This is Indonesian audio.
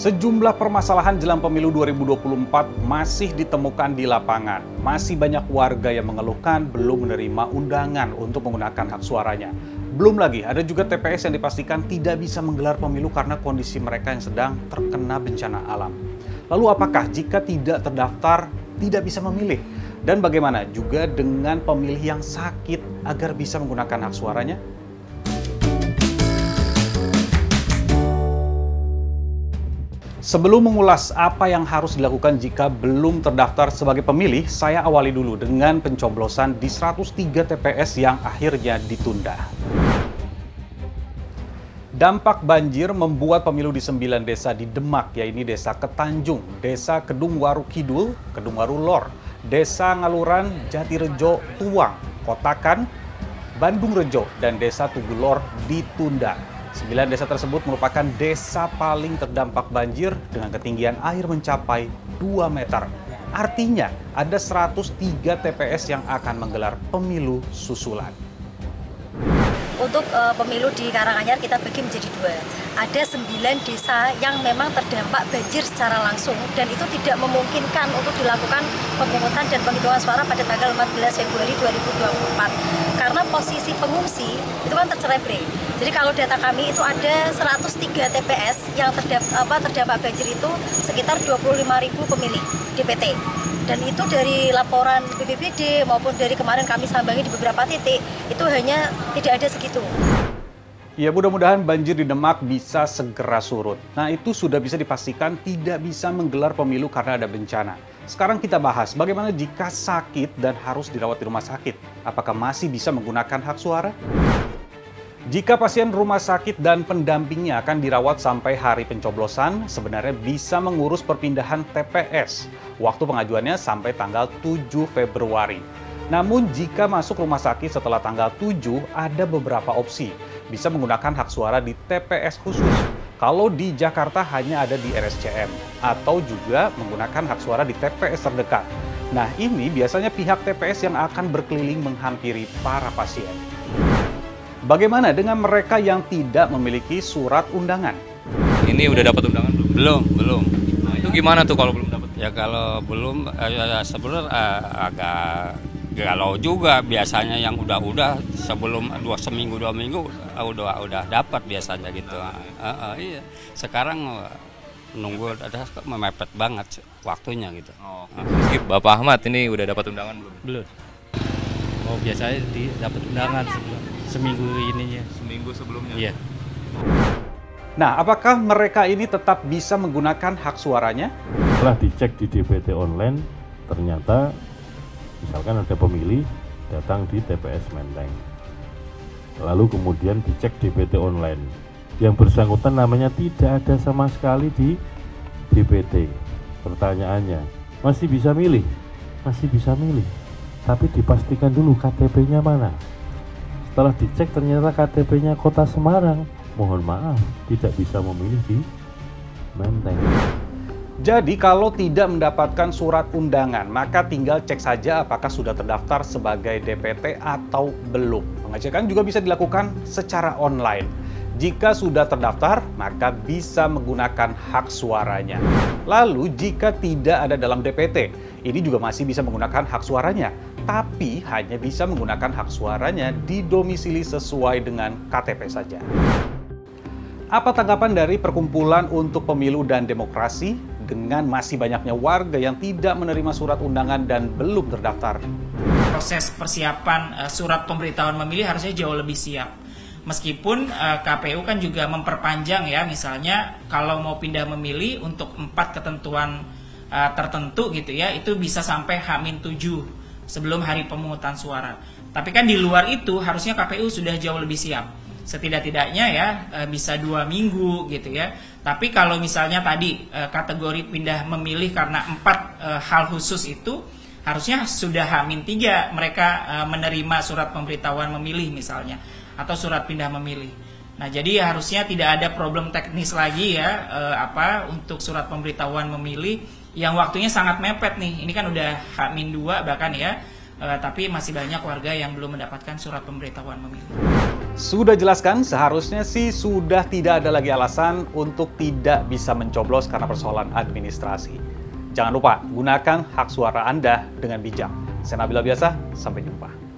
Sejumlah permasalahan jelang pemilu 2024 masih ditemukan di lapangan. Masih banyak warga yang mengeluhkan belum menerima undangan untuk menggunakan hak suaranya. Belum lagi, ada juga TPS yang dipastikan tidak bisa menggelar pemilu karena kondisi mereka yang sedang terkena bencana alam. Lalu apakah jika tidak terdaftar, tidak bisa memilih? Dan bagaimana juga dengan pemilih yang sakit agar bisa menggunakan hak suaranya? Sebelum mengulas apa yang harus dilakukan jika belum terdaftar sebagai pemilih, saya awali dulu dengan pencoblosan di 103 TPS yang akhirnya ditunda. Dampak banjir membuat pemilu di 9 desa di Demak, yaitu Desa Ketanjung, Desa Kedungwaru Kidul, Kedungwaru Lor, Desa Ngaluran, Jatirejo, Tuang, Kotakan, Bandung Rejo, dan Desa Tugulor ditunda. 9 desa tersebut merupakan desa paling terdampak banjir dengan ketinggian air mencapai 2 meter. Artinya ada 103 TPS yang akan menggelar pemilu susulan. Untuk pemilu di Karanganyar kita bagi menjadi 2. Ada 9 desa yang memang terdampak banjir secara langsung dan itu tidak memungkinkan untuk dilakukan pemungutan dan penghitungan suara pada tanggal 14 Februari 2024. Karena posisi pengungsi itu kan tercerai-berai. Jadi kalau data kami itu ada 103 TPS yang terdampak banjir itu sekitar 25.000 pemilih DPT. Dan itu dari laporan BPBD maupun dari kemarin kami sambangi di beberapa titik, itu hanya tidak ada segitu. Ya, mudah-mudahan banjir di Demak bisa segera surut. Nah, itu sudah bisa dipastikan tidak bisa menggelar pemilu karena ada bencana. Sekarang kita bahas bagaimana jika sakit dan harus dirawat di rumah sakit. Apakah masih bisa menggunakan hak suara? Jika pasien rumah sakit dan pendampingnya akan dirawat sampai hari pencoblosan, sebenarnya bisa mengurus perpindahan TPS. Waktu pengajuannya sampai tanggal 7 Februari. Namun jika masuk rumah sakit setelah tanggal 7, ada beberapa opsi. Bisa menggunakan hak suara di TPS khusus. Kalau di Jakarta hanya ada di RSCM. Atau juga menggunakan hak suara di TPS terdekat. Nah, ini biasanya pihak TPS yang akan berkeliling menghampiri para pasien. Bagaimana dengan mereka yang tidak memiliki surat undangan? Ini udah dapat undangan belum? Belum. Nah, itu gimana tuh kalau belum dapat? Ya kalau belum sebenarnya agak galau juga biasanya yang udah sebelum seminggu 2 minggu udah dapat biasanya gitu. Iya. Sekarang nunggu ada memepet banget waktunya gitu. Oh, Bapak Ahmad ini udah dapat undangan belum? Belum. Oh, biasanya dapat undangan seminggu ininya. Seminggu sebelumnya? Iya. Nah, apakah mereka ini tetap bisa menggunakan hak suaranya? Setelah dicek di DPT online, ternyata misalkan ada pemilih datang di TPS Menteng. Lalu kemudian dicek DPT online. Yang bersangkutan namanya tidak ada sama sekali di DPT. Pertanyaannya, masih bisa milih? Masih bisa milih. Tapi dipastikan dulu KTP-nya mana. Setelah dicek ternyata KTP-nya Kota Semarang. Mohon maaf, tidak bisa memilih di Menteng. Jadi kalau tidak mendapatkan surat undangan, maka tinggal cek saja apakah sudah terdaftar sebagai DPT atau belum. Pengecekan juga bisa dilakukan secara online. Jika sudah terdaftar, maka bisa menggunakan hak suaranya. Lalu jika tidak ada dalam DPT, ini juga masih bisa menggunakan hak suaranya. Tapi hanya bisa menggunakan hak suaranya di domisili sesuai dengan KTP saja. Apa tanggapan dari Perkumpulan untuk Pemilu dan Demokrasi dengan masih banyaknya warga yang tidak menerima surat undangan dan belum terdaftar? Proses persiapan surat pemberitahuan memilih harusnya jauh lebih siap. Meskipun KPU kan juga memperpanjang ya, misalnya kalau mau pindah memilih untuk 4 ketentuan tertentu gitu ya, itu bisa sampai H-7 sebelum hari pemungutan suara. Tapi kan di luar itu harusnya KPU sudah jauh lebih siap. Setidak-tidaknya ya bisa 2 minggu gitu ya. Tapi kalau misalnya tadi kategori pindah memilih karena 4 hal khusus itu harusnya sudah H-3 mereka menerima surat pemberitahuan memilih misalnya atau surat pindah memilih. Nah, jadi harusnya tidak ada problem teknis lagi ya untuk surat pemberitahuan memilih yang waktunya sangat mepet nih. Ini kan udah H-2 bahkan ya tapi masih banyak warga yang belum mendapatkan surat pemberitahuan memilih. Sudah jelaskan, seharusnya sih sudah tidak ada lagi alasan untuk tidak bisa mencoblos karena persoalan administrasi. Jangan lupa, gunakan hak suara Anda dengan bijak. Saya Nabila Biasa, sampai jumpa.